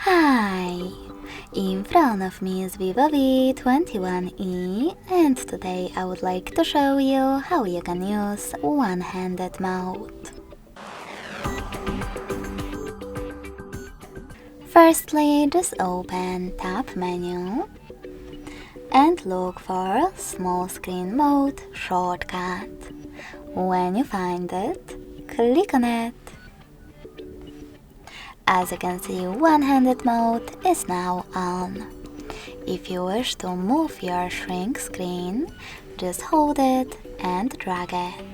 Hi! In front of me is Vivo V21e, and today I would like to show you how you can use one-handed mode. Firstly, just open Tab menu and look for Small Screen Mode shortcut. When you find it, click on it. As you can see, one-handed mode is now on. If you wish to move your shrink screen, just hold it and drag it.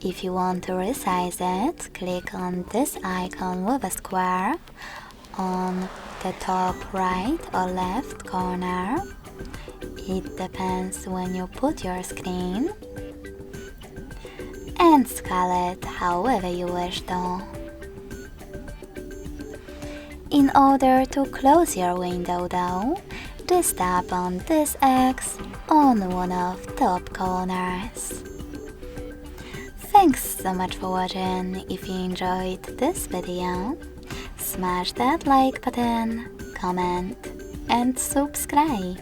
If you want to resize it, click on this icon with a square on the top right or left corner. It depends when you put your screen, and scale it however you wish to. In order to close your window though, just tap on this X on one of the top corners. Thanks so much for watching. If you enjoyed this video, smash that like button, comment and subscribe.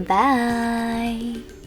Bye!